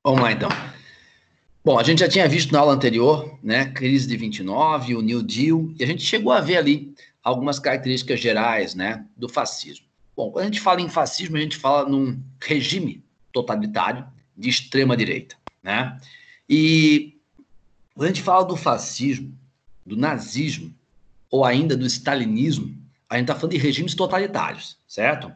Vamos lá, então. Bom, a gente já tinha visto na aula anterior, né, crise de 29, o New Deal, e a gente chegou a ver ali algumas características gerais, né, do fascismo. Bom, quando a gente fala em fascismo, a gente fala num regime totalitário de extrema direita, né? E quando a gente fala do fascismo, do nazismo, ou ainda do stalinismo, a gente está falando de regimes totalitários, certo?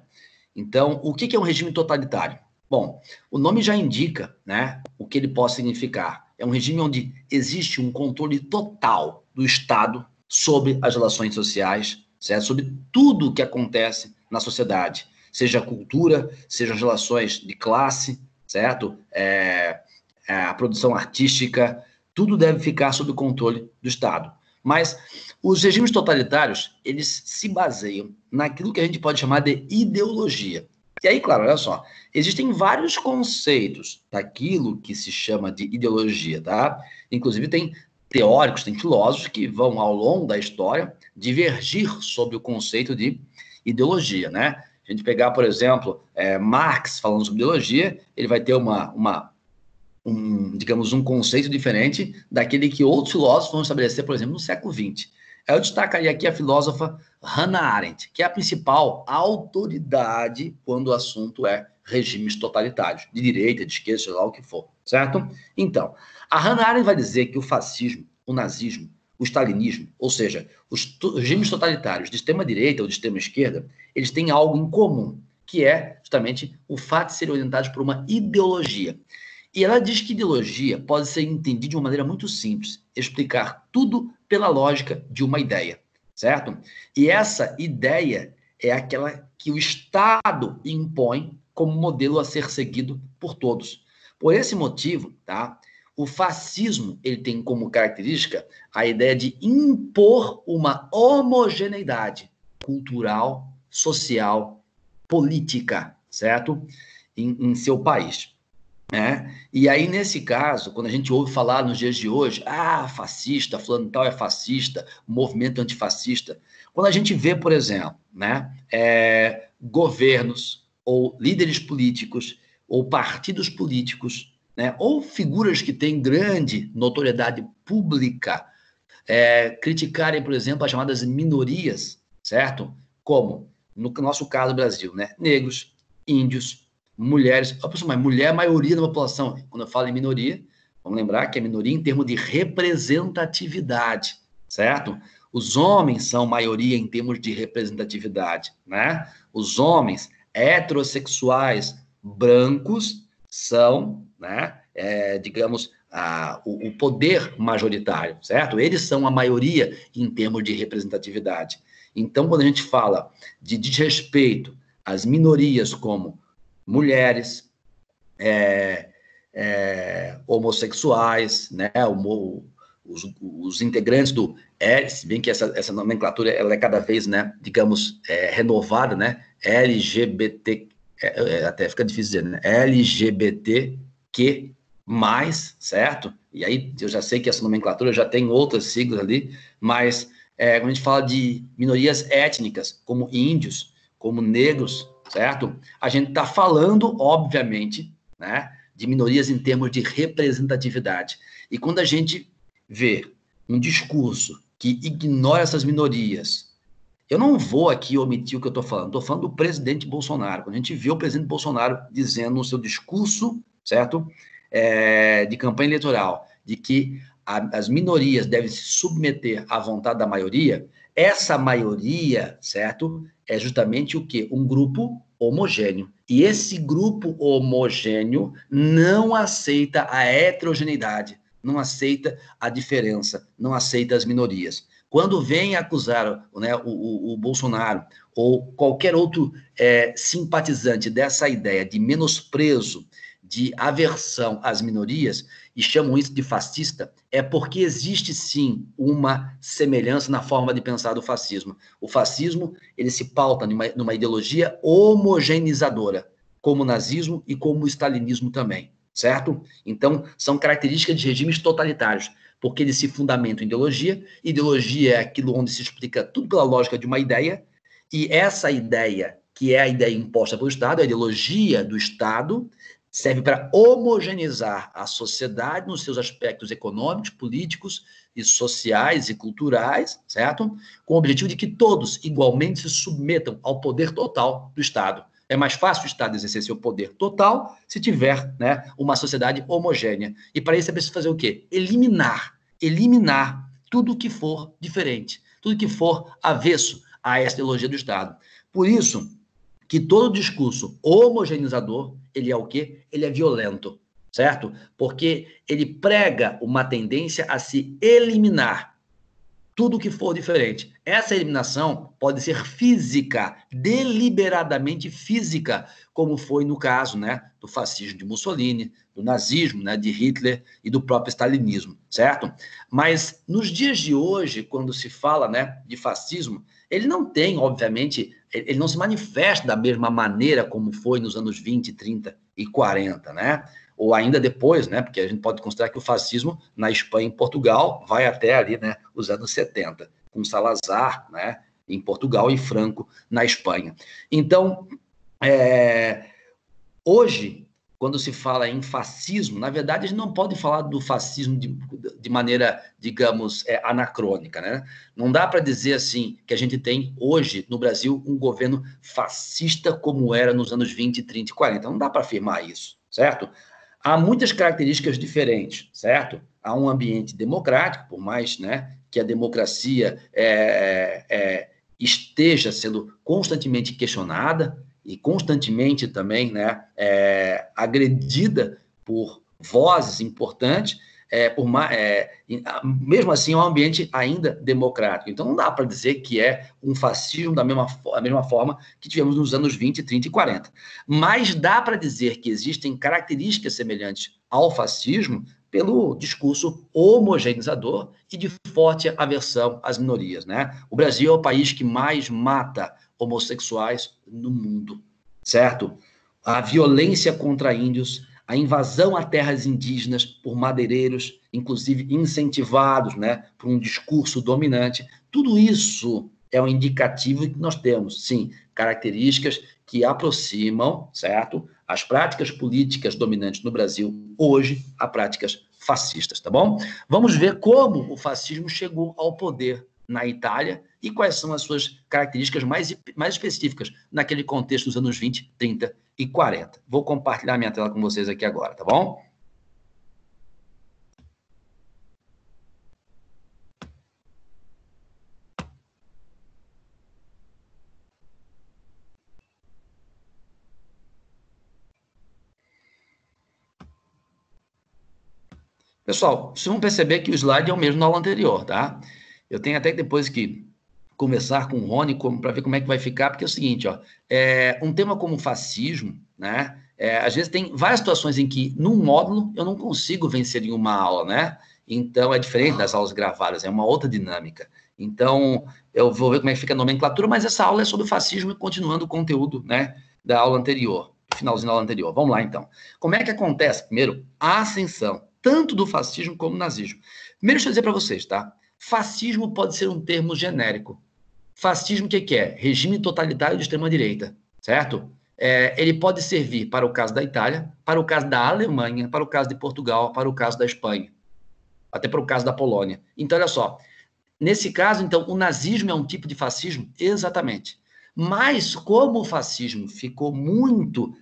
Então, o que é um regime totalitário? Bom, o nome já indica, né, o que ele pode significar. É um regime onde existe um controle total do Estado sobre as relações sociais, certo? Sobre tudo o que acontece na sociedade, seja a cultura, seja as relações de classe, certo? A produção artística, tudo deve ficar sob o controle do Estado. Mas os regimes totalitários, eles se baseiam naquilo que a gente pode chamar de ideologia. E aí, claro, olha só, existem vários conceitos daquilo que se chama de ideologia, tá? Inclusive tem teóricos, tem filósofos que vão, ao longo da história, divergir sobre o conceito de ideologia, né? A gente pegar, por exemplo, Marx falando sobre ideologia, ele vai ter digamos, um conceito diferente daquele que outros filósofos vão estabelecer, por exemplo, no século XX. Eu destacaria aqui a filósofa Hannah Arendt, que é a principal autoridade quando o assunto é regimes totalitários, de direita, de esquerda, seja lá o que for, certo? Então, a Hannah Arendt vai dizer que o fascismo, o nazismo, o stalinismo, ou seja, os regimes totalitários de extrema-direita ou de extrema-esquerda, eles têm algo em comum, que é justamente o fato de serem orientados por uma ideologia. E ela diz que ideologia pode ser entendida de uma maneira muito simples, explicar tudo pela lógica de uma ideia, certo? E essa ideia é aquela que o Estado impõe como modelo a ser seguido por todos. Por esse motivo, tá? O fascismo ele tem como característica a ideia de impor uma homogeneidade cultural, social, política, certo? Em seu país. E aí, nesse caso, quando a gente ouve falar nos dias de hoje, fascista, fulano tal é fascista, movimento antifascista, quando a gente vê, por exemplo, governos ou líderes políticos ou partidos políticos, né, ou figuras que têm grande notoriedade pública, criticarem, por exemplo, as chamadas minorias, certo? Como, no nosso caso, Brasil, né? Negros, índios, mulheres. Mas mulher é a maioria da população. Quando eu falo em minoria, vamos lembrar que é minoria em termos de representatividade, certo? Os homens são maioria em termos de representatividade, né? Os homens heterossexuais brancos são, né, digamos, o poder majoritário, certo? Eles são a maioria em termos de representatividade. Então, quando a gente fala de desrespeito às minorias como mulheres, homossexuais, né, os integrantes do L, se bem que essa nomenclatura ela é cada vez, né, digamos, renovada, né, LGBT, até fica difícil dizer, né, LGBTQ+, certo? E aí eu já sei que essa nomenclatura já tem outras siglas ali, mas quando a gente fala de minorias étnicas, como índios, como negros, certo? A gente está falando, obviamente, né, de minorias em termos de representatividade. E quando a gente vê um discurso que ignora essas minorias, eu não vou aqui omitir o que eu estou falando do presidente Bolsonaro. Quando a gente vê o presidente Bolsonaro dizendo no seu discurso, certo, de campanha eleitoral, de que as minorias devem se submeter à vontade da maioria, essa maioria, certo, é justamente o quê? Um grupo homogêneo. E esse grupo homogêneo não aceita a heterogeneidade, não aceita a diferença, não aceita as minorias. Quando vem acusar, né, o Bolsonaro ou qualquer outro simpatizante dessa ideia de menosprezo, de aversão às minorias, e chamam isso de fascista, é porque existe sim uma semelhança na forma de pensar do fascismo. O fascismo ele se pauta numa ideologia homogeneizadora, como o nazismo e como o stalinismo também, certo? Então, são características de regimes totalitários, porque eles se fundamentam em ideologia. Ideologia é aquilo onde se explica tudo pela lógica de uma ideia, e essa ideia, que é a ideia imposta pelo Estado, a ideologia do Estado, serve para homogeneizar a sociedade nos seus aspectos econômicos, políticos e sociais e culturais, certo? Com o objetivo de que todos igualmente se submetam ao poder total do Estado. É mais fácil o Estado exercer seu poder total se tiver, né, uma sociedade homogênea. E para isso é preciso fazer o quê? Eliminar tudo que for diferente, tudo que for avesso a essa ideologia do Estado. Por isso que todo discurso homogeneizador, ele é o quê? Ele é violento, certo? Porque ele prega uma tendência a se eliminar tudo que for diferente. Essa eliminação pode ser física, deliberadamente física, como foi no caso, né, do fascismo de Mussolini, do nazismo, né, de Hitler e do próprio stalinismo, certo? Mas nos dias de hoje, quando se fala, né, de fascismo, ele não tem, obviamente, ele não se manifesta da mesma maneira como foi nos anos 20, 30 e 40, né? Ou ainda depois, né? Porque a gente pode considerar que o fascismo na Espanha e em Portugal vai até ali, né, os anos 70, com Salazar, né, em Portugal e Franco na Espanha. Então, hoje, quando se fala em fascismo, na verdade, a gente não pode falar do fascismo de maneira, digamos, anacrônica, né? Não dá para dizer assim que a gente tem hoje no Brasil um governo fascista como era nos anos 20, 30 e 40. Não dá para afirmar isso, certo? Há muitas características diferentes, certo? Há um ambiente democrático, por mais, né, que a democracia esteja sendo constantemente questionada e constantemente também, né, agredida por vozes importantes, mesmo assim é um ambiente ainda democrático. Então não dá para dizer que é um fascismo da mesma forma que tivemos nos anos 20, 30 e 40. Mas dá para dizer que existem características semelhantes ao fascismo pelo discurso homogeneizador e de forte aversão às minorias, né? O Brasil é o país que mais mata homossexuais no mundo, certo? A violência contra índios, a invasão a terras indígenas por madeireiros, inclusive incentivados, né, por um discurso dominante, tudo isso é um indicativo que nós temos, sim, características que aproximam, certo, as práticas políticas dominantes no Brasil hoje a práticas fascistas, tá bom? Vamos ver como o fascismo chegou ao poder na Itália e quais são as suas características mais específicas naquele contexto dos anos 20, 30 e 40. Vou compartilhar minha tela com vocês aqui agora, tá bom? Pessoal, vocês vão perceber que o slide é o mesmo da aula anterior, tá? Eu tenho até depois que conversar com o Rony para ver como é que vai ficar, porque é o seguinte, ó, um tema como fascismo, né? Às vezes tem várias situações em que, num módulo, eu não consigo vencer em uma aula, né? Então, é diferente das aulas gravadas, é uma outra dinâmica. Então, eu vou ver como é que fica a nomenclatura, mas essa aula é sobre fascismo e continuando o conteúdo, né, da aula anterior, finalzinho da aula anterior. Vamos lá, então. Como é que acontece, primeiro, a ascensão, tanto do fascismo como do nazismo? Primeiro, deixa eu dizer para vocês, tá? Fascismo pode ser um termo genérico. Fascismo, o que é? Regime totalitário de extrema-direita, certo? Ele pode servir para o caso da Itália, para o caso da Alemanha, para o caso de Portugal, para o caso da Espanha, até para o caso da Polônia. Então, olha só, nesse caso, então, o nazismo é um tipo de fascismo? Exatamente. Mas como o fascismo ficou muito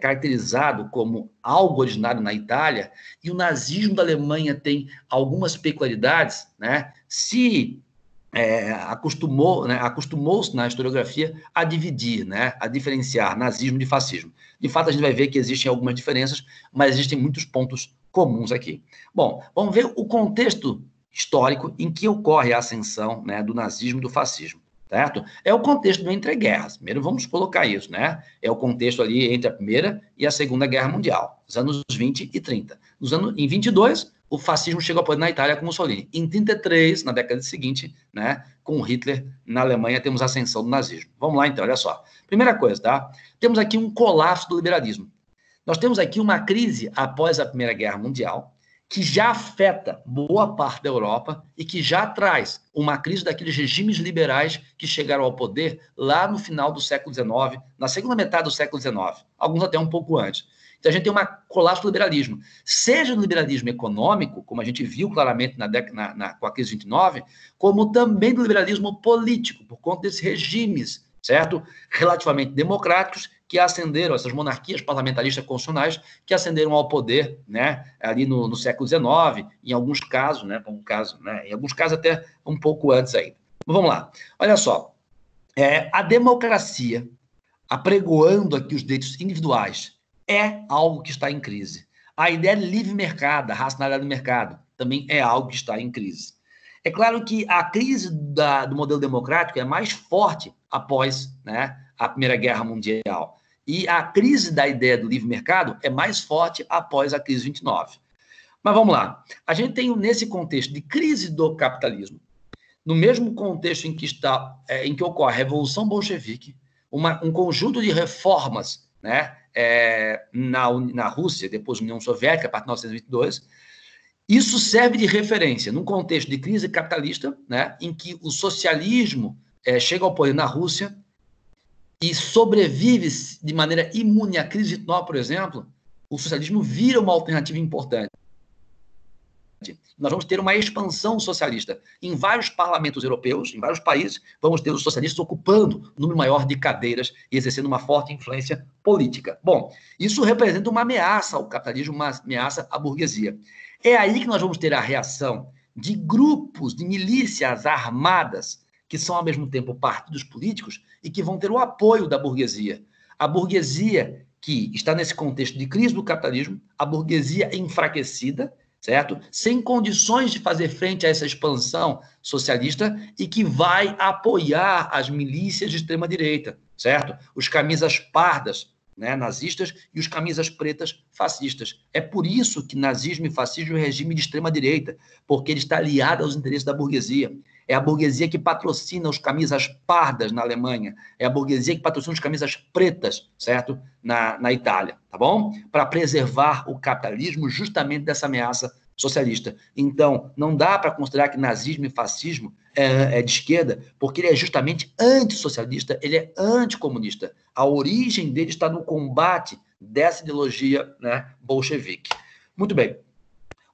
caracterizado como algo originário na Itália, e o nazismo da Alemanha tem algumas peculiaridades, né? Acostumou-se na historiografia a dividir, né, a diferenciar nazismo de fascismo. De fato, a gente vai ver que existem algumas diferenças, mas existem muitos pontos comuns aqui. Bom, vamos ver o contexto histórico em que ocorre a ascensão, né, do nazismo e do fascismo, certo? É o contexto do entre-guerras. Primeiro vamos colocar isso, né? É o contexto ali entre a Primeira e a Segunda Guerra Mundial, os anos 20 e 30. Em 22, o fascismo chegou ao poder na Itália com Mussolini. Em 33, na década seguinte, né, com Hitler na Alemanha, temos a ascensão do nazismo. Vamos lá, então, olha só. Primeira coisa, tá? Temos aqui um colapso do liberalismo. Nós temos aqui uma crise após a Primeira Guerra Mundial, que já afeta boa parte da Europa e que já traz uma crise daqueles regimes liberais que chegaram ao poder lá no final do século XIX, na segunda metade do século XIX, alguns até um pouco antes. Então, a gente tem uma colapso do liberalismo. Seja no liberalismo econômico, como a gente viu claramente com a crise de 29, como também do liberalismo político, por conta desses regimes, certo? Relativamente democráticos, que ascenderam, essas monarquias parlamentaristas constitucionais, que ascenderam ao poder, né, ali no século XIX, em alguns casos, né, em alguns casos até um pouco antes ainda. Vamos lá. Olha só. A democracia, apregoando aqui os direitos individuais, é algo que está em crise. A ideia de livre mercado, a racionalidade do mercado, também é algo que está em crise. É claro que a crise do modelo democrático é mais forte após, né, a Primeira Guerra Mundial. E a crise da ideia do livre mercado é mais forte após a crise de 29. Mas vamos lá. A gente tem, nesse contexto de crise do capitalismo, no mesmo contexto em que ocorre a Revolução Bolchevique, um conjunto de reformas, né, na Rússia, depois da União Soviética, a partir de 1922, isso serve de referência num contexto de crise capitalista, né, em que o socialismo chega ao poder na Rússia e sobrevive de maneira imune à crise de 29, por exemplo. O socialismo vira uma alternativa importante. Nós vamos ter uma expansão socialista. Em vários parlamentos europeus, em vários países, vamos ter os socialistas ocupando um número maior de cadeiras e exercendo uma forte influência política. Bom, isso representa uma ameaça ao capitalismo, uma ameaça à burguesia. É aí que nós vamos ter a reação de grupos, de milícias armadas, que são ao mesmo tempo partidos políticos e que vão ter o apoio da burguesia. A burguesia que está nesse contexto de crise do capitalismo, a burguesia enfraquecida, certo? Sem condições de fazer frente a essa expansão socialista e que vai apoiar as milícias de extrema-direita, certo? Os camisas pardas, né, nazistas, e os camisas pretas fascistas. É por isso que nazismo e fascismo é um regime de extrema-direita, porque ele está aliado aos interesses da burguesia. É a burguesia que patrocina os camisas pardas na Alemanha, é a burguesia que patrocina os camisas pretas, certo? Na Itália, tá bom? Para preservar o capitalismo justamente dessa ameaça socialista. Então, não dá para considerar que nazismo e fascismo é de esquerda, porque ele é justamente antissocialista, ele é anticomunista. A origem dele está no combate dessa ideologia, né, bolchevique. Muito bem.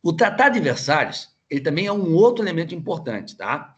O Tratado de Versalhes, ele também é um outro elemento importante, tá?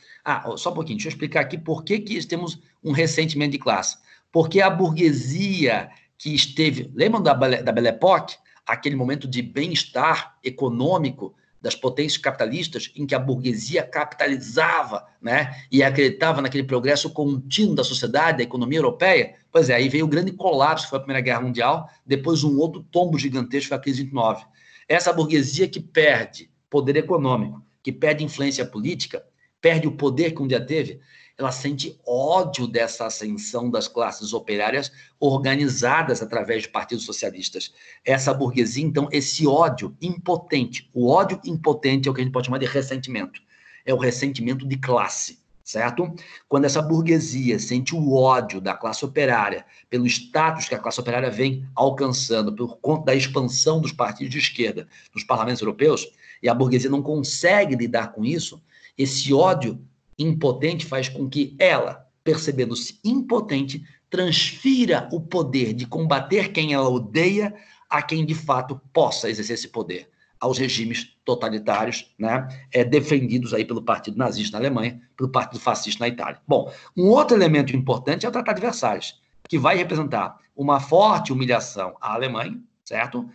Só um pouquinho, deixa eu explicar aqui por que temos um ressentimento de classe. Porque a burguesia que esteve... Lembram da Belle Époque? Aquele momento de bem-estar econômico das potências capitalistas, em que a burguesia capitalizava, né, e acreditava naquele progresso contínuo da sociedade, da economia europeia. Pois é, aí veio o grande colapso, que foi a Primeira Guerra Mundial, depois um outro tombo gigantesco, foi a crise de 29. Essa burguesia que perde poder econômico, que perde influência política, perde o poder que um dia teve, ela sente ódio dessa ascensão das classes operárias organizadas através de partidos socialistas. Essa burguesia, então, esse ódio impotente, o ódio impotente é o que a gente pode chamar de ressentimento. É o ressentimento de classe, certo? Quando essa burguesia sente o ódio da classe operária pelo status que a classe operária vem alcançando por conta da expansão dos partidos de esquerda nos parlamentos europeus, e a burguesia não consegue lidar com isso, esse ódio impotente faz com que ela, percebendo-se impotente, transfira o poder de combater quem ela odeia a quem de fato possa exercer esse poder, aos regimes totalitários, né, defendidos aí pelo partido nazista na Alemanha, pelo partido fascista na Itália. Bom, um outro elemento importante é o Tratado de Versalhes, que vai representar uma forte humilhação à Alemanha, certo?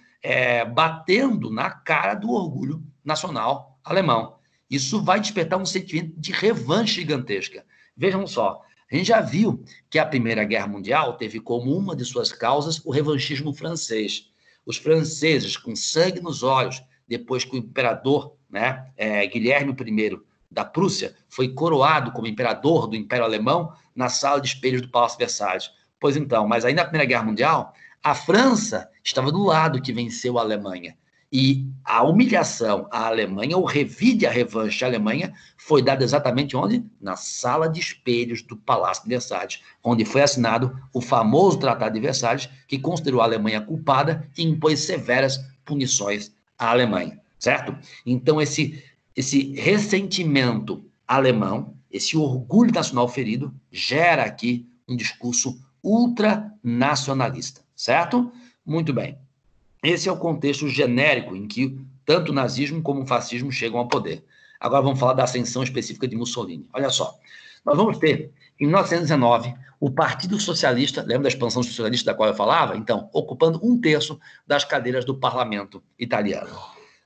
Batendo na cara do orgulho nacional alemão. Isso vai despertar um sentimento de revanche gigantesca. Vejam só, a gente já viu que a Primeira Guerra Mundial teve como uma de suas causas o revanchismo francês. Os franceses, com sangue nos olhos, depois que o imperador, né, Guilherme I da Prússia foi coroado como imperador do Império Alemão na sala de espelhos do Palácio Versalhes. Pois então, mas aí na Primeira Guerra Mundial, a França estava do lado que venceu a Alemanha. E a humilhação à Alemanha, o revide a revanche à Alemanha, foi dada exatamente onde? Na sala de espelhos do Palácio de Versalhes, onde foi assinado o famoso Tratado de Versalhes, que considerou a Alemanha culpada e impôs severas punições à Alemanha, certo? Então, esse ressentimento alemão, esse orgulho nacional ferido, gera aqui um discurso ultranacionalista, certo? Muito bem. Esse é o contexto genérico em que tanto o nazismo como o fascismo chegam ao poder. Agora vamos falar da ascensão específica de Mussolini. Olha só, nós vamos ter, em 1919, o Partido Socialista, lembra da expansão socialista da qual eu falava? Então, ocupando 1/3 das cadeiras do parlamento italiano.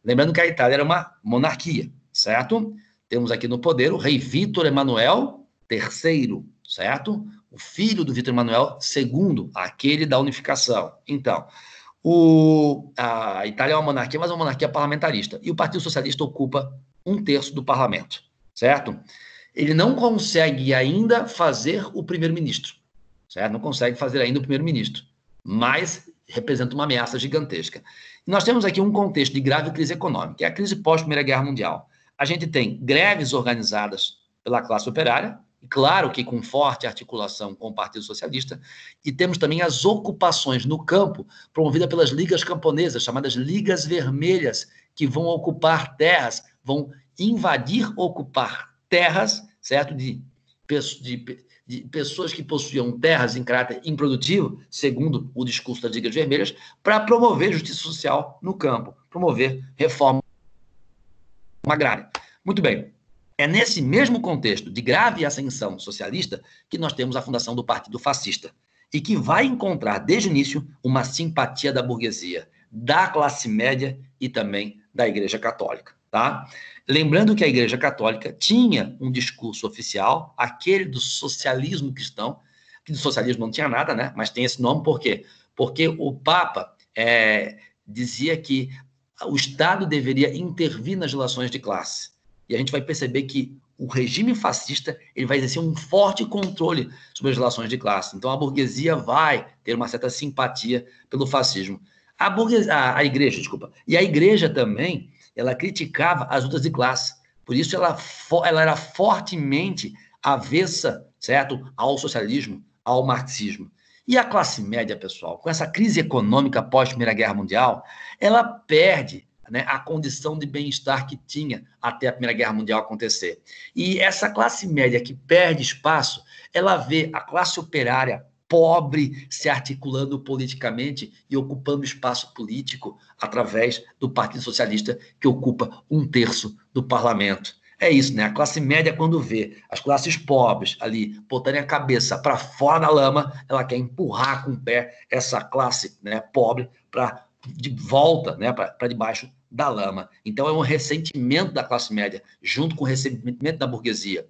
Lembrando que a Itália era uma monarquia, certo? Temos aqui no poder o rei Vítor Emanuel III, certo? O filho do Vítor Emanuel II, aquele da unificação. Então, a Itália é uma monarquia, mas é uma monarquia parlamentarista. E o Partido Socialista ocupa 1/3 do parlamento, certo? Ele não consegue ainda fazer o primeiro-ministro, certo? Não consegue fazer ainda o primeiro-ministro, mas representa uma ameaça gigantesca. E nós temos aqui um contexto de grave crise econômica, que é a crise pós-Primeira Guerra Mundial. A gente tem greves organizadas pela classe operária, e claro que com forte articulação com o Partido Socialista, e temos também as ocupações no campo promovidas pelas ligas camponesas, chamadas Ligas Vermelhas, que vão ocupar terras, vão invadir, ocupar terras, certo? De pessoas que possuíam terras em caráter improdutivo, segundo o discurso das Ligas Vermelhas, para promover justiça social no campo, promover reforma agrária. Muito bem. É nesse mesmo contexto de grave ascensão socialista que nós temos a fundação do Partido Fascista, e que vai encontrar, desde o início, uma simpatia da burguesia, da classe média e também da Igreja Católica. Tá? Lembrando que a Igreja Católica tinha um discurso oficial, aquele do socialismo cristão, que do socialismo não tinha nada, né? Mas tem esse nome por quê? Porque o Papa dizia que o Estado deveria intervir nas relações de classe. E a gente vai perceber que o regime fascista ele vai exercer um forte controle sobre as relações de classe. Então, a burguesia vai ter uma certa simpatia pelo fascismo. A igreja, desculpa. E a igreja também, ela criticava as lutas de classe. Por isso, ela era fortemente avessa, certo, ao socialismo, ao marxismo. E a classe média, pessoal, com essa crise econômica pós-Primeira Guerra Mundial, ela perde, né, a condição de bem-estar que tinha até a Primeira Guerra Mundial acontecer. E essa classe média que perde espaço, ela vê a classe operária pobre se articulando politicamente e ocupando espaço político através do Partido Socialista, que ocupa 1/3 do parlamento. É isso, né? A classe média, quando vê as classes pobres ali botarem a cabeça para fora da lama, ela quer empurrar com o pé essa classe, né, pobre para de volta, né, para debaixo da lama. Então, é um ressentimento da classe média, junto com o ressentimento da burguesia.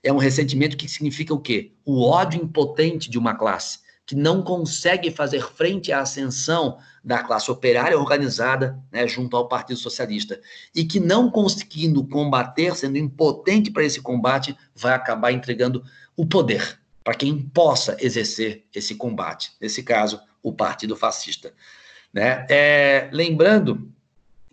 É um ressentimento que significa o quê? O ódio impotente de uma classe que não consegue fazer frente à ascensão da classe operária organizada, né, junto ao Partido Socialista, e que não conseguindo combater, sendo impotente para esse combate, vai acabar entregando o poder para quem possa exercer esse combate, nesse caso, o Partido Fascista. Né? Lembrando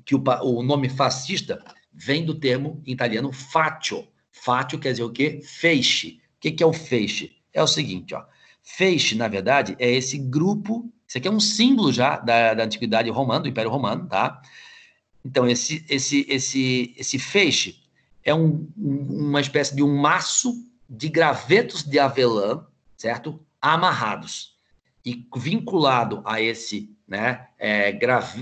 que o nome fascista vem do termo em italiano faccio. Faccio quer dizer o quê? Feixe. O que é o feixe? É o seguinte, ó. Feixe, na verdade, é esse grupo. Isso aqui é um símbolo já da antiguidade romana, do Império Romano, tá? Então, esse feixe é uma espécie de um maço de gravetos de avelã, certo? Amarrados. E vinculado a esse, né,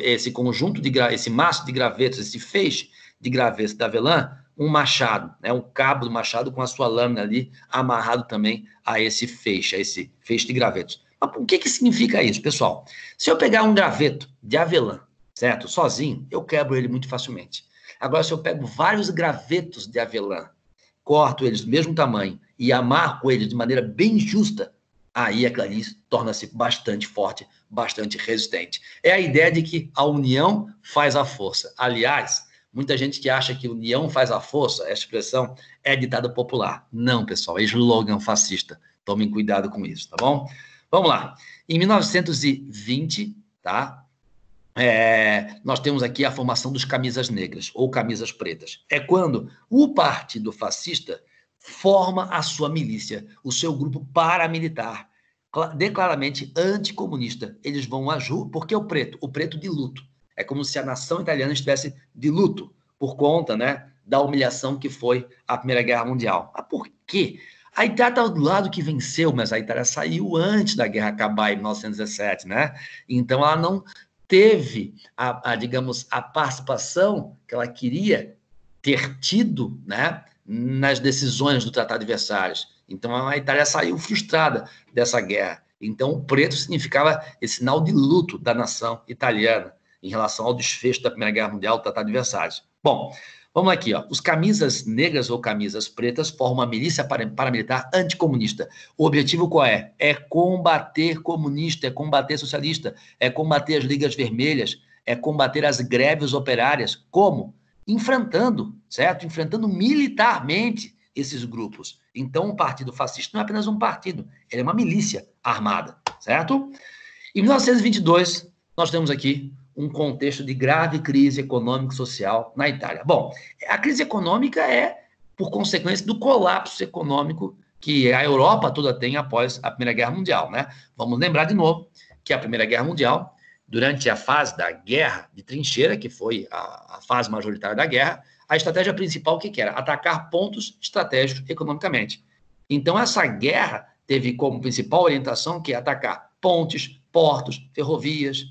esse conjunto esse maço de gravetos, esse feixe de gravetos de avelã, um machado, né, um cabo do machado com a sua lâmina ali, amarrado também a esse feixe de gravetos. Mas o que significa isso, pessoal? Se eu pegar um graveto de avelã, certo, sozinho, eu quebro ele muito facilmente. Agora, se eu pego vários gravetos de avelã, corto eles do mesmo tamanho e amarro eles de maneira bem justa, aí a Clarice torna-se bastante forte, bastante resistente. É a ideia de que a união faz a força. Aliás, muita gente que acha que união faz a força, essa expressão é ditado popular. Não, pessoal, é slogan fascista. Tomem cuidado com isso, tá bom? Vamos lá. Em 1920, tá? Nós temos aqui a formação dos camisas negras, ou camisas pretas. É quando o Partido Fascista forma a sua milícia, o seu grupo paramilitar, declaradamente anticomunista. Eles vão às ruas, porque o preto de luto. É como se a nação italiana estivesse de luto por conta, né, da humilhação que foi a Primeira Guerra Mundial. Mas por quê? A Itália estava do lado que venceu, mas a Itália saiu antes da guerra acabar, em 1917, né? Então ela não teve, digamos, a participação que ela queria ter tido, né, nas decisões do Tratado de Versalhes. Então, a Itália saiu frustrada dessa guerra. Então, o preto significava esse sinal de luto da nação italiana em relação ao desfecho da Primeira Guerra Mundial, do Tratado de Versalhes. Bom, vamos aqui, ó. Os camisas negras ou camisas pretas formam uma milícia paramilitar anticomunista. O objetivo qual é? É combater comunista, é combater socialista, é combater as ligas vermelhas, é combater as greves operárias. Como? Enfrentando, certo? Enfrentando militarmente esses grupos. Então, o partido fascista não é apenas um partido, ele é uma milícia armada, certo? Em 1922, nós temos aqui um contexto de grave crise econômica e social na Itália. Bom, a crise econômica é por consequência do colapso econômico que a Europa toda tem após a Primeira Guerra Mundial, né? Vamos lembrar de novo que a Primeira Guerra Mundial, durante a fase da guerra de trincheira, que foi a fase majoritária da guerra, a estratégia principal que era? Atacar pontos estratégicos economicamente. Então, essa guerra teve como principal orientação que atacar pontes, portos, ferrovias,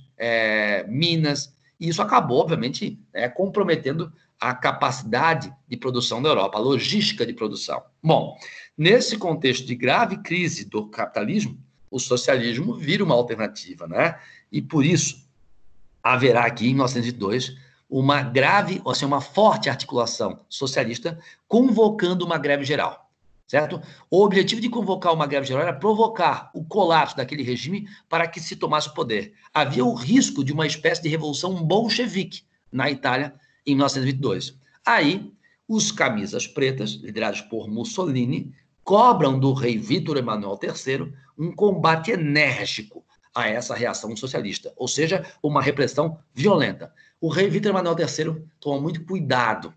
minas, e isso acabou, obviamente, comprometendo a capacidade de produção da Europa, a logística de produção. Bom, nesse contexto de grave crise do capitalismo, o socialismo vira uma alternativa, né? E por isso haverá aqui, em 1902, uma grave, ou seja, uma forte articulação socialista convocando uma greve geral, certo? O objetivo de convocar uma greve geral era provocar o colapso daquele regime para que se tomasse o poder. Havia o risco de uma espécie de revolução bolchevique na Itália em 1922. Aí, os camisas pretas, liderados por Mussolini, cobram do rei Vítor Emanuel III um combate enérgico a essa reação socialista, ou seja, uma repressão violenta. O rei Vítor Emanuel III toma muito cuidado,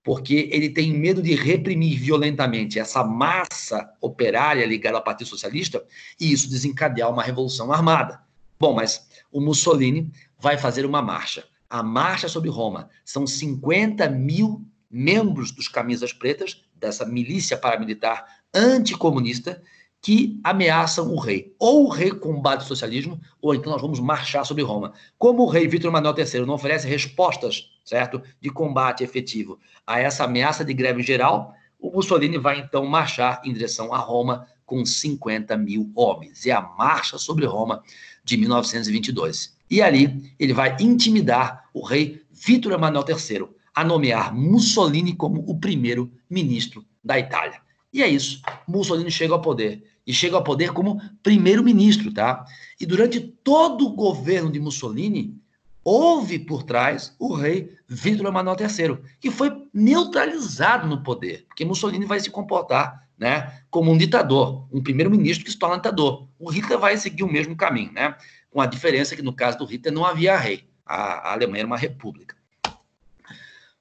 porque ele tem medo de reprimir violentamente essa massa operária ligada ao Partido Socialista e isso desencadear uma revolução armada. Bom, mas o Mussolini vai fazer uma marcha. A marcha sobre Roma. São 50 mil membros dos camisas pretas, dessa milícia paramilitar anticomunista, que ameaçam o rei. Ou o rei combate o socialismo, ou então nós vamos marchar sobre Roma. Como o rei Vítor Emanuel III não oferece respostas, certo, de combate efetivo a essa ameaça de greve geral, o Mussolini vai então marchar em direção a Roma com 50 mil homens. É a marcha sobre Roma de 1922. E ali ele vai intimidar o rei Vítor Emanuel III a nomear Mussolini como o primeiro ministro da Itália. E é isso, Mussolini chega ao poder, e chega ao poder como primeiro-ministro, tá? E durante todo o governo de Mussolini, houve por trás o rei Vítor Emanuel III, que foi neutralizado no poder, porque Mussolini vai se comportar, né, como um ditador, um primeiro-ministro que se torna ditador. O Hitler vai seguir o mesmo caminho, né? Com a diferença que no caso do Hitler não havia rei, a Alemanha era uma república.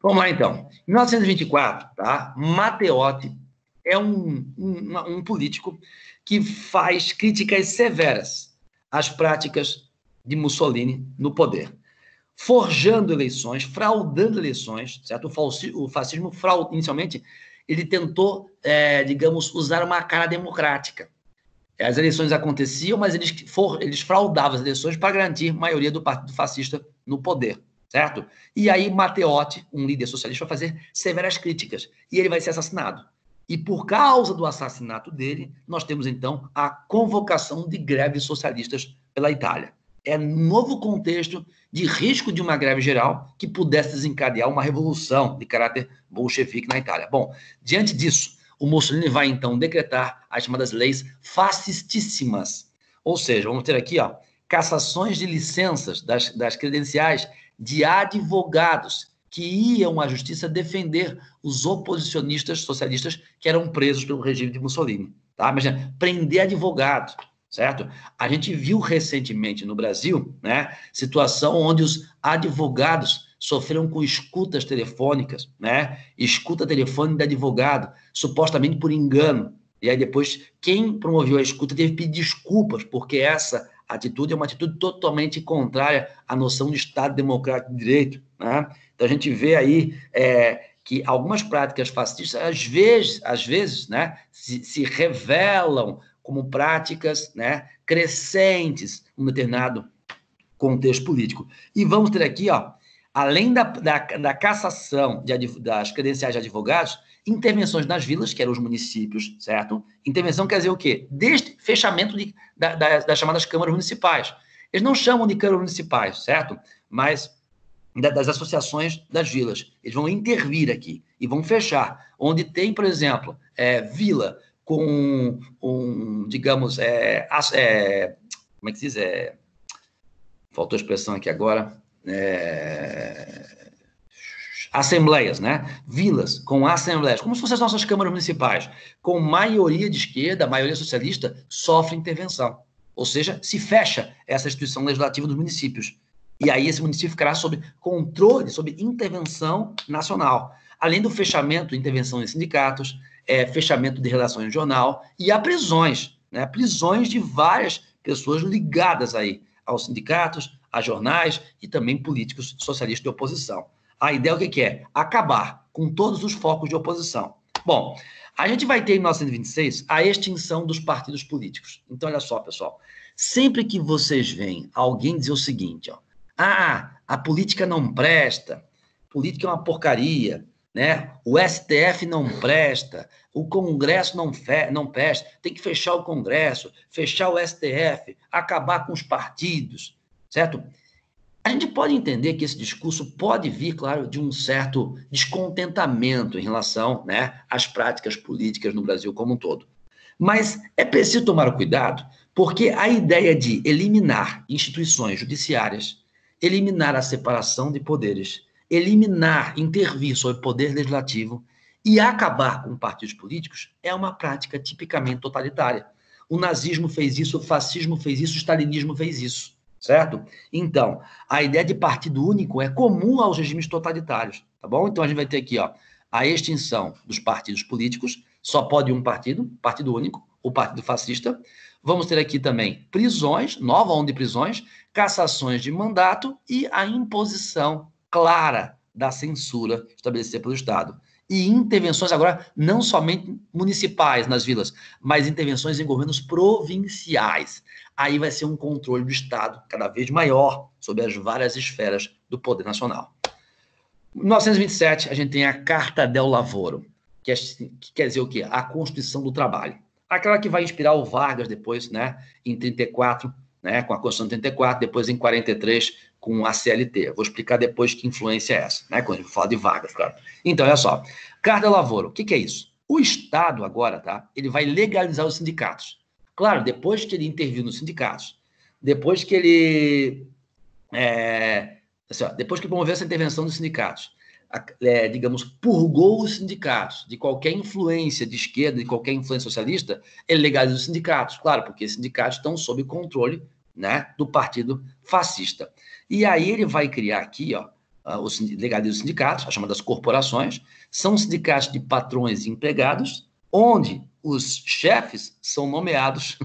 Vamos lá então. Em 1924, tá? Matteotti é um político que faz críticas severas às práticas de Mussolini no poder, forjando eleições, fraudando eleições, certo? O fascismo, inicialmente, ele tentou, digamos, usar uma cara democrática. As eleições aconteciam, mas eles fraudavam as eleições para garantir maioria do partido fascista no poder, certo? E aí Matteotti, um líder socialista, vai fazer severas críticas e ele vai ser assassinado. E por causa do assassinato dele, nós temos então a convocação de greves socialistas pela Itália. É um novo contexto de risco de uma greve geral que pudesse desencadear uma revolução de caráter bolchevique na Itália. Bom, diante disso, o Mussolini vai então decretar as chamadas leis fascistíssimas. Ou seja, vamos ter aqui, cassações de licenças das credenciais de advogados que iam à justiça defender os oposicionistas socialistas que eram presos pelo regime de Mussolini. Tá? Imagina, prender advogado, certo? A gente viu recentemente no Brasil, né, situação onde os advogados sofreram com escutas telefônicas, né? Escuta telefônica de advogado, supostamente por engano. E aí depois, quem promoveu a escuta teve que pedir desculpas, porque essa atitude é uma atitude totalmente contrária à noção de Estado Democrático de Direito, né? Então a gente vê aí que algumas práticas fascistas, às vezes, né, se revelam como práticas, né, crescentes num determinado contexto político. E vamos ter aqui, ó, além da cassação das credenciais de advogados, intervenções nas vilas, que eram os municípios, certo? Intervenção quer dizer o quê? Desde fechamento das chamadas câmaras municipais. Eles não chamam de câmaras municipais, certo? Mas das associações das vilas. Eles vão intervir aqui e vão fechar. Onde tem, por exemplo, vila com digamos, como é que se diz? Faltou a expressão aqui agora. Assembleias, né? Vilas com assembleias, como se fossem as nossas câmaras municipais, com maioria de esquerda, maioria socialista, sofre intervenção. Ou seja, se fecha essa instituição legislativa dos municípios. E aí esse município ficará sob controle, sob intervenção nacional. Além do fechamento, intervenção em sindicatos, fechamento de redações de jornal e há prisões, né? Prisões de várias pessoas ligadas aí aos sindicatos, a jornais e também políticos socialistas de oposição. A ideia é o que é? Acabar com todos os focos de oposição. Bom, a gente vai ter em 1926 a extinção dos partidos políticos. Então, olha só, pessoal. Sempre que vocês veem alguém dizer o seguinte, ó, a política não presta, política é uma porcaria, né? O STF não presta, o Congresso não presta, tem que fechar o Congresso, fechar o STF, acabar com os partidos, certo? A gente pode entender que esse discurso pode vir, claro, de um certo descontentamento em relação, né, às práticas políticas no Brasil como um todo. Mas é preciso tomar cuidado, porque a ideia de eliminar instituições judiciárias, eliminar a separação de poderes, intervir sobre o poder legislativo e acabar com partidos políticos é uma prática tipicamente totalitária. O nazismo fez isso, o fascismo fez isso, o stalinismo fez isso. Certo? Então, a ideia de partido único é comum aos regimes totalitários, tá bom? Então, a gente vai ter aqui, ó, a extinção dos partidos políticos, só pode um partido, partido único, o partido fascista. Vamos ter aqui também prisões, nova onda de prisões, cassações de mandato e a imposição clara da censura estabelecida pelo Estado. E intervenções agora não somente municipais nas vilas, mas intervenções em governos provinciais. Aí vai ser um controle do Estado cada vez maior sobre as várias esferas do poder nacional. Em 1927, a gente tem a Carta del Lavoro, que quer dizer o quê? A Constituição do Trabalho. Aquela que vai inspirar o Vargas depois, né, em 34, né, com a Constituição de 34, depois em 43, com a CLT. Vou explicar depois que influência é essa, né, quando a gente fala de Vargas, claro. Então, olha só. Carta del Lavoro, o que é isso? O Estado agora, tá, ele vai legalizar os sindicatos. Claro, depois que ele interviu nos sindicatos, depois que ele depois que promoveu essa intervenção dos sindicatos, digamos, purgou os sindicatos de qualquer influência de esquerda, de qualquer influência socialista, ele legaliza os sindicatos, claro, porque os sindicatos estão sob controle, né, do partido fascista. E aí ele vai criar aqui, ó, legaliza os sindicatos, as chamadas corporações, são sindicatos de patrões e empregados, onde os chefes são nomeados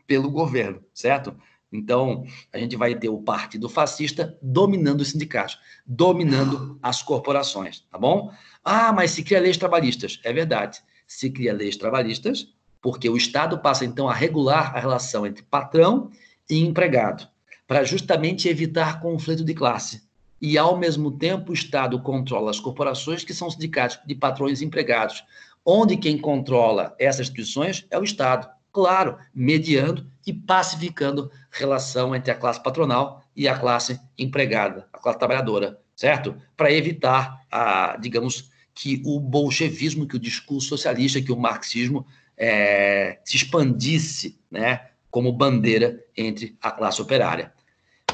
pelo governo, certo? Então, a gente vai ter o partido fascista dominando os sindicatos, dominando as corporações, tá bom? Mas se cria leis trabalhistas. É verdade, se cria leis trabalhistas, porque o Estado passa, então, a regular a relação entre patrão e empregado, para justamente evitar conflito de classe. E, ao mesmo tempo, o Estado controla as corporações, que são sindicatos de patrões e empregados, onde quem controla essas instituições é o Estado, claro, mediando e pacificando a relação entre a classe patronal e a classe empregada, a classe trabalhadora, certo? Para evitar, digamos, que o bolchevismo, que o discurso socialista, que o marxismo se expandisse, né, como bandeira entre a classe operária.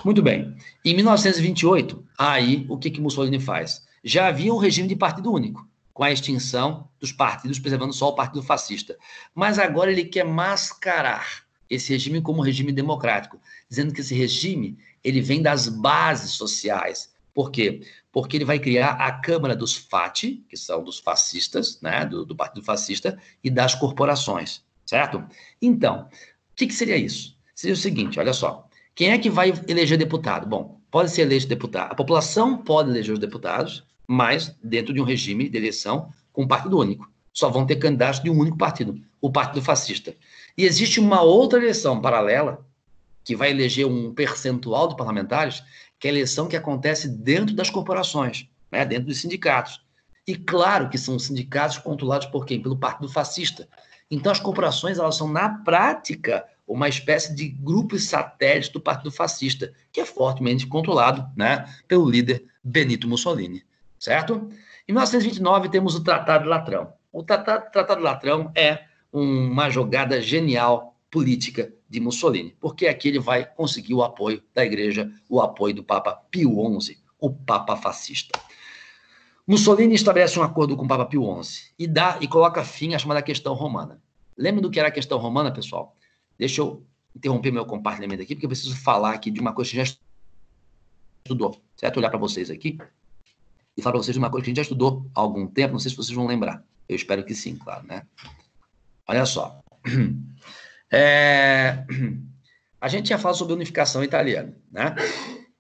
Muito bem. Em 1928, aí, o que Mussolini faz? Já havia um regime de partido único, com a extinção dos partidos, preservando só o partido fascista. Mas agora ele quer mascarar esse regime como regime democrático, dizendo que esse regime ele vem das bases sociais. Por quê? Porque ele vai criar a Câmara dos Fati, que são dos fascistas, né, do partido fascista, e das corporações, certo? Então, o que seria isso? Seria o seguinte, olha só. Quem é que vai eleger deputado? Bom, pode ser eleito deputado. A população pode eleger os deputados, mas dentro de um regime de eleição com partido único. Só vão ter candidatos de um único partido, o partido fascista. E existe uma outra eleição paralela, que vai eleger um percentual de parlamentares, que é a eleição que acontece dentro das corporações, né, dentro dos sindicatos. E claro que são sindicatos controlados por quem? Pelo Partido Fascista. Então as corporações, elas são, na prática, uma espécie de grupos satélites do Partido Fascista, que é fortemente controlado, né, pelo líder Benito Mussolini, certo? Em 1929 temos o Tratado de Latrão. O Tratado de Latrão é uma jogada genial política de Mussolini, porque aqui ele vai conseguir o apoio da Igreja, o apoio do Papa Pio XI, o Papa fascista. Mussolini estabelece um acordo com o Papa Pio XI e coloca fim à chamada questão romana. Lembra do que era a questão romana, pessoal? Deixa eu interromper meu compartilhamento aqui, porque eu preciso falar aqui de uma coisa que a gente já estudou, certo? Olhar para vocês aqui e falar para vocês de uma coisa que a gente já estudou há algum tempo, não sei se vocês vão lembrar. Eu espero que sim, claro, né? Olha só. A gente já falou sobre a unificação italiana, né?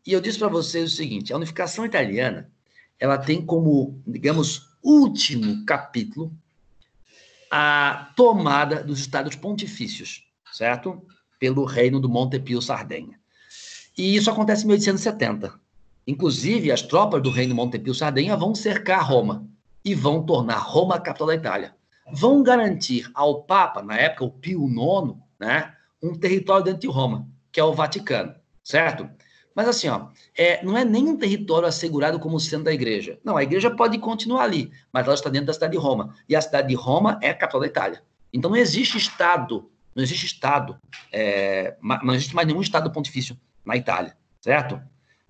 E eu disse para vocês o seguinte, a unificação italiana, ela tem como, digamos, último capítulo a tomada dos estados pontifícios, certo? Pelo reino do Montepio Sardenha. E isso acontece em 1870. Inclusive, as tropas do reino Montepio Sardenha vão cercar Roma e vão tornar Roma a capital da Itália. Vão garantir ao Papa, na época, o Pio IX, né, um território dentro de Roma, que é o Vaticano, certo? Mas assim, ó, não é nem um território assegurado como centro da igreja. Não, a igreja pode continuar ali, mas ela está dentro da cidade de Roma. E a cidade de Roma é a capital da Itália. Então não existe Estado, não existe mais nenhum Estado pontifício na Itália, certo?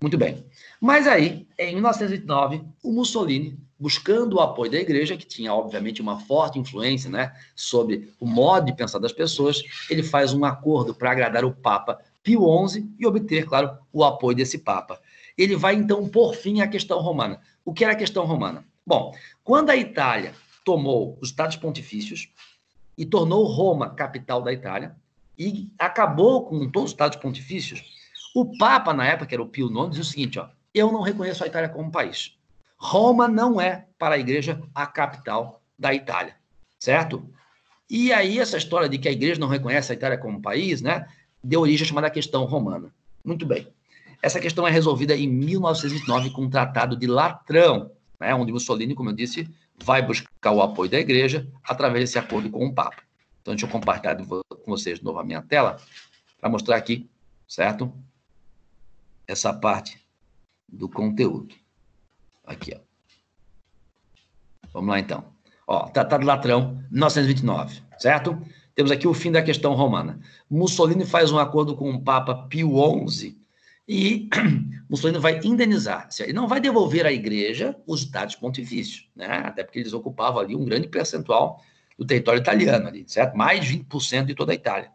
Muito bem. Mas aí, em 1929, o Mussolini, buscando o apoio da igreja, que tinha, obviamente, uma forte influência, né, sobre o modo de pensar das pessoas, ele faz um acordo para agradar o Papa Pio XI e obter, claro, o apoio desse Papa. Ele vai, então, por fim à questão romana. O que era a questão romana? Bom, quando a Itália tomou os Estados Pontifícios e tornou Roma capital da Itália e acabou com todos os Estados Pontifícios, o Papa, na época, que era o Pio IX, dizia o seguinte, ó, eu não reconheço a Itália como país. Roma não é, para a igreja, a capital da Itália, certo? E aí, essa história de que a igreja não reconhece a Itália como país, né, deu origem à chamada questão romana. Muito bem. Essa questão é resolvida em 1929 com o Tratado de Latrão, né, onde Mussolini, como eu disse, vai buscar o apoio da igreja através desse acordo com o Papa. Então, deixa eu compartilhar com vocês de novo a minha tela para mostrar aqui, certo? Essa parte do conteúdo. Aqui, ó. Vamos lá, então. Ó, Tratado de Latrão, 1929, certo? Temos aqui o fim da questão romana. Mussolini faz um acordo com o Papa Pio XI e Mussolini vai indenizar. Ele não vai devolver à igreja os Estados Pontifícios, né? Até porque eles ocupavam ali um grande percentual do território italiano, ali, certo? Mais de 20% de toda a Itália.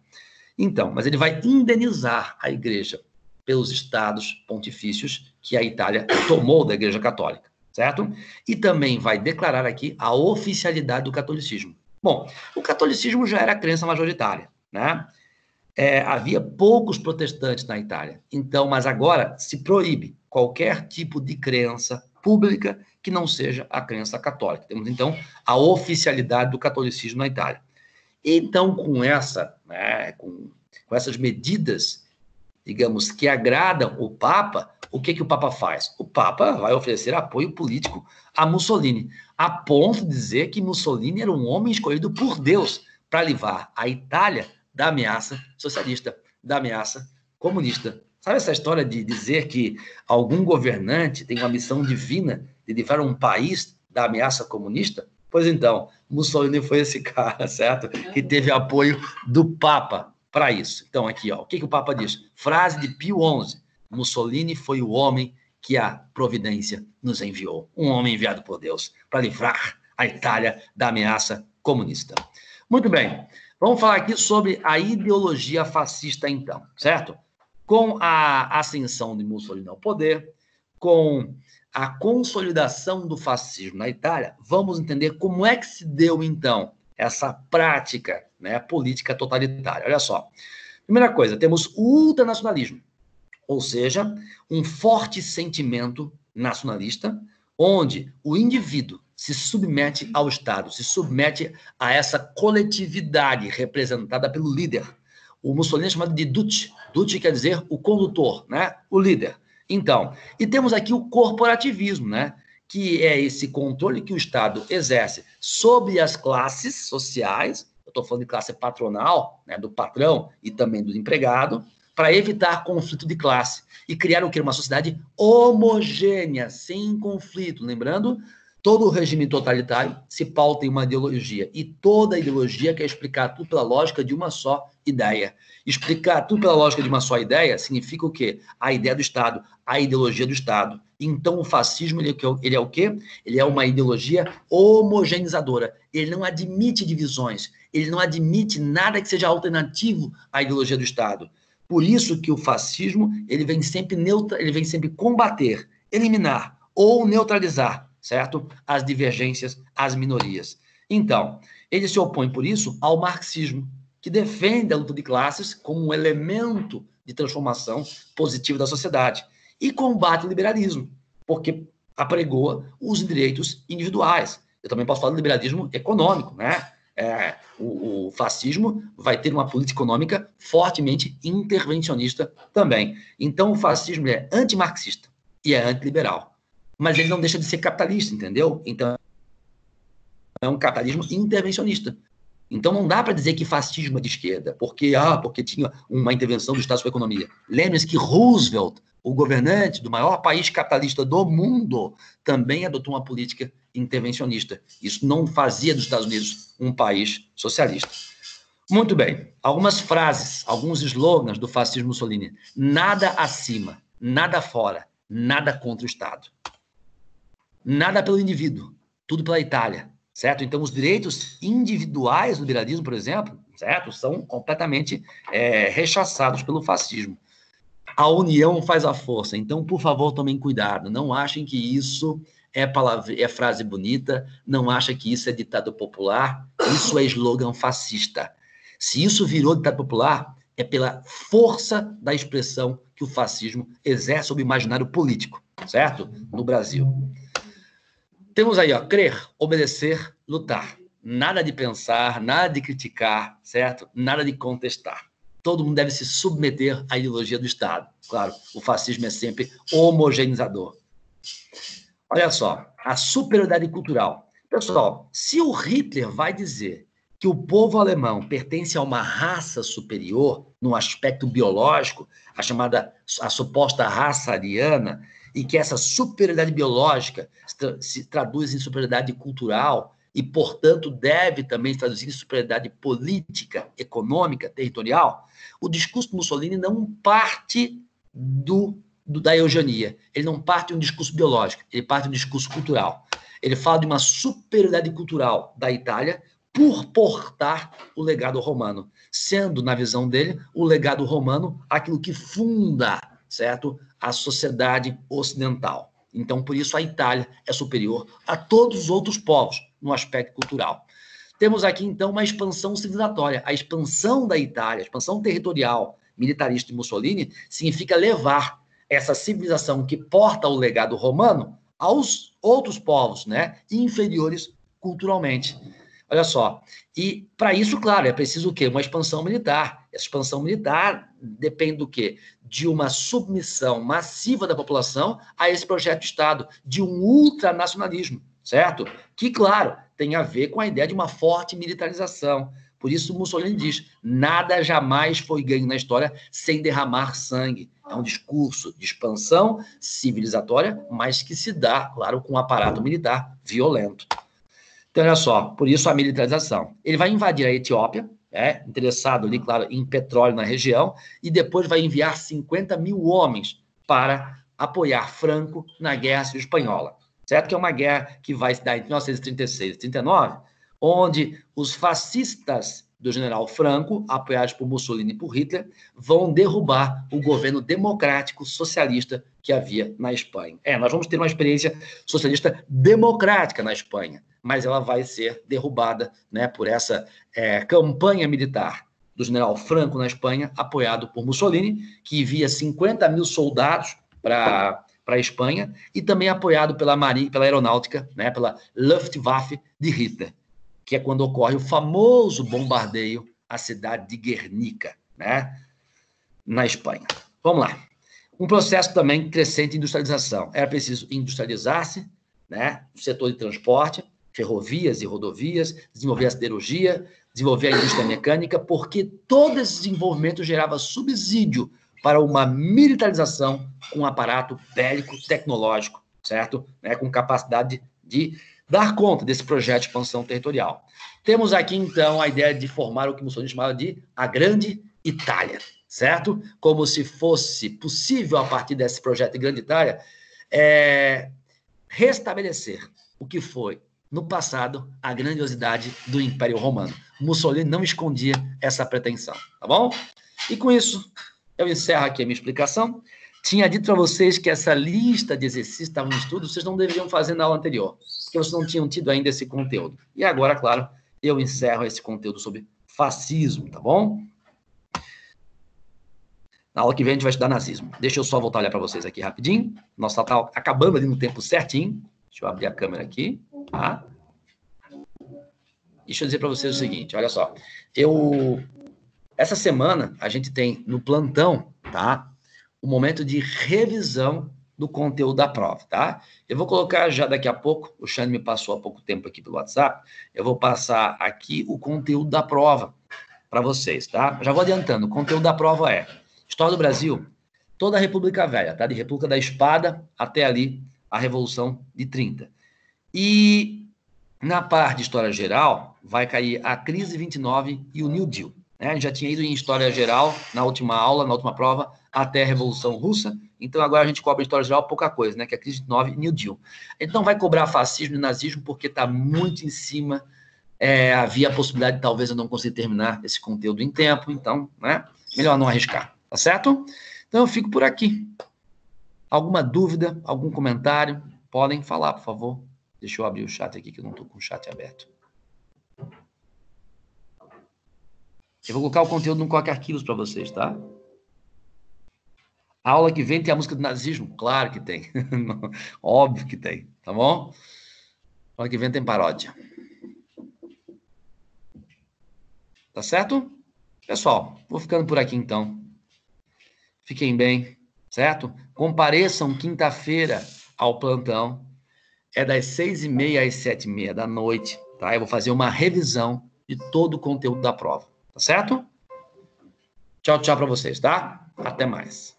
Então, mas ele vai indenizar a igreja pelos Estados Pontifícios que a Itália tomou da Igreja Católica, certo? E também vai declarar aqui a oficialidade do catolicismo. Bom, o catolicismo já era a crença majoritária, né? Havia poucos protestantes na Itália, então, mas agora se proíbe qualquer tipo de crença pública que não seja a crença católica. Temos, então, a oficialidade do catolicismo na Itália. Então, com essas medidas, digamos, que agradam o Papa, o que o Papa faz? O Papa vai oferecer apoio político a Mussolini, a ponto de dizer que Mussolini era um homem escolhido por Deus para livrar a Itália da ameaça socialista, da ameaça comunista. Sabe essa história de dizer que algum governante tem uma missão divina de livrar um país da ameaça comunista? Pois então, Mussolini foi esse cara, certo? Que teve apoio do Papa para isso. Então, aqui, ó, o que o Papa diz? Frase de Pio XI. Mussolini foi o homem que a providência nos enviou. Um homem enviado por Deus para livrar a Itália da ameaça comunista. Muito bem. Vamos falar aqui sobre a ideologia fascista, então, certo? Com a ascensão de Mussolini ao poder, com a consolidação do fascismo na Itália, vamos entender como é que se deu, então, essa prática, né, política totalitária. Olha só. Primeira coisa, temos o ultranacionalismo, ou seja, um forte sentimento nacionalista, onde o indivíduo se submete ao Estado, se submete a essa coletividade representada pelo líder. O Mussolini é chamado de Duce. Duce quer dizer o condutor, né? O líder. Então, e temos aqui o corporativismo, né? Que é esse controle que o Estado exerce sobre as classes sociais, eu estou falando de classe patronal, né, do patrão e também do empregado, para evitar conflito de classe e criar o que? Uma sociedade homogênea, sem conflito. Lembrando, todo regime totalitário se pauta em uma ideologia, e toda ideologia quer explicar tudo pela lógica de uma só ideia. Explicar tudo pela lógica de uma só ideia significa o quê? A ideia do Estado, a ideologia do Estado. Então, o fascismo, ele é o quê? Ele é uma ideologia homogeneizadora. Ele não admite divisões, ele não admite nada que seja alternativo à ideologia do Estado. Por isso que o fascismo, ele vem sempre combater, eliminar ou neutralizar, certo? As divergências, as minorias. Então, ele se opõe, por isso, ao marxismo, que defende a luta de classes como um elemento de transformação positiva da sociedade, e combate o liberalismo, porque apregoa os direitos individuais. Eu também posso falar do liberalismo econômico, né? O fascismo vai ter uma política econômica fortemente intervencionista também. Então, o fascismo é antimarxista e é antiliberal. Mas ele não deixa de ser capitalista, entendeu? Então, é um capitalismo intervencionista. Então, não dá para dizer que fascismo é de esquerda, porque tinha uma intervenção do Estado sobre a economia. Lembre-se que Roosevelt, o governante do maior país capitalista do mundo, também adotou uma política intervencionista. Isso não fazia dos Estados Unidos um país socialista. Muito bem. Algumas frases, alguns slogans do fascismo Mussolini. Nada acima, nada fora, nada contra o Estado. Nada pelo indivíduo, tudo pela Itália. Certo? Então, os direitos individuais do liberalismo, por exemplo, certo? São completamente rechaçados pelo fascismo. A união faz a força. Então, por favor, tomem cuidado. Não achem que isso é frase bonita, não achem que isso é ditado popular. Isso é slogan fascista. Se isso virou ditado popular, é pela força da expressão que o fascismo exerce sobre o imaginário político, certo? No Brasil. Temos aí, crer, obedecer, lutar. Nada de pensar, nada de criticar, certo? Nada de contestar. Todo mundo deve se submeter à ideologia do Estado. Claro, o fascismo é sempre homogeneizador. Olha só, a superioridade cultural. Pessoal, se o Hitler vai dizer que o povo alemão pertence a uma raça superior, no aspecto biológico, a suposta raça ariana, e que essa superioridade biológica se traduz em superioridade cultural e, portanto, deve também se traduzir em superioridade política, econômica, territorial, o discurso de Mussolini não parte da eugenia, ele não parte de um discurso biológico, ele parte de um discurso cultural. Ele fala de uma superioridade cultural da Itália por portar o legado romano, sendo, na visão dele, o legado romano aquilo que funda, certo, a sociedade ocidental. Então, por isso, a Itália é superior a todos os outros povos no aspecto cultural. Temos aqui, então, uma expansão civilizatória. A expansão da Itália, a expansão territorial militarista de Mussolini, significa levar essa civilização que porta o legado romano aos outros povos, né, inferiores culturalmente. Olha só, e para isso, claro, é preciso o quê? Uma expansão militar. Essa expansão militar depende do quê? De uma submissão massiva da população a esse projeto de Estado, de um ultranacionalismo, certo? Que, claro, tem a ver com a ideia de uma forte militarização. Por isso, Mussolini diz, nada jamais foi ganho na história sem derramar sangue. É um discurso de expansão civilizatória, mas que se dá, claro, com um aparato militar violento. Então, olha só, por isso a militarização. Ele vai invadir a Etiópia, interessado ali, claro, em petróleo na região, e depois vai enviar 50 mil homens para apoiar Franco na Guerra Civil Espanhola, certo? Que é uma guerra que vai se dar entre 1936 e 1939, onde os fascistas do general Franco, apoiados por Mussolini e por Hitler, vão derrubar o governo democrático socialista que havia na Espanha. Nós vamos ter uma experiência socialista democrática na Espanha, mas ela vai ser derrubada, né, por essa campanha militar do general Franco na Espanha, apoiado por Mussolini, que envia 50 mil soldados para a Espanha, e também apoiado pela Marinha, pela Aeronáutica, né, pela Luftwaffe de Hitler, que é quando ocorre o famoso bombardeio à cidade de Guernica, né, na Espanha. Vamos lá. Um processo também crescente de industrialização. Era preciso industrializar-se, né, no setor de transporte, ferrovias e rodovias, desenvolver a siderurgia, desenvolver a indústria mecânica, porque todo esse desenvolvimento gerava subsídio para uma militarização com um aparato bélico tecnológico, certo? Né, com capacidade de dar conta desse projeto de expansão territorial. Temos aqui, então, a ideia de formar o que Mussolini chamava de a Grande Itália, certo? Como se fosse possível, a partir desse projeto de Grande Itália, restabelecer o que foi, no passado, a grandiosidade do Império Romano. Mussolini não escondia essa pretensão, tá bom? E com isso, eu encerro aqui a minha explicação. Tinha dito para vocês que essa lista de exercícios estava no estudo, vocês não deveriam fazer na aula anterior, porque vocês não tinham tido ainda esse conteúdo. E agora, claro, eu encerro esse conteúdo sobre fascismo, tá bom? Na aula que vem a gente vai estudar nazismo. Deixa eu só voltar a olhar para vocês aqui rapidinho. Nossa, tá acabando ali no tempo certinho. Deixa eu abrir a câmera aqui, tá? Deixa eu dizer para vocês o seguinte, olha só. Essa semana a gente tem no plantão, tá? O momento de revisão do conteúdo da prova, tá? Eu vou colocar já daqui a pouco, o Xande me passou há pouco tempo aqui pelo WhatsApp, eu vou passar aqui o conteúdo da prova para vocês, tá? Já vou adiantando, o conteúdo da prova é História do Brasil, toda a República Velha, tá? De República da Espada até ali a Revolução de 30. E na parte de História Geral, vai cair a Crise 29 e o New Deal. Né? A gente já tinha ido em História Geral na última aula, na última prova, até a Revolução Russa, então agora a gente cobra em História Geral pouca coisa, né? Que é a Crise 29 e New Deal. A gente não vai cobrar fascismo e nazismo porque está muito em cima, havia a possibilidade de talvez eu não conseguir terminar esse conteúdo em tempo, então, né? Melhor não arriscar, tá certo? Então eu fico por aqui. Alguma dúvida, algum comentário? Podem falar, por favor. Deixa eu abrir o chat aqui, que eu não estou com o chat aberto. Eu vou colocar o conteúdo no Qualquer Arquivos para vocês, tá? A aula que vem tem a música do nazismo? Claro que tem. Óbvio que tem, tá bom? A aula que vem tem paródia. Tá certo? Pessoal, vou ficando por aqui então. Fiquem bem, certo? Compareçam quinta-feira ao plantão. É das 6h30 às 7h30 da noite, tá? Eu vou fazer uma revisão de todo o conteúdo da prova, tá certo? Tchau, tchau para vocês, tá? Até mais.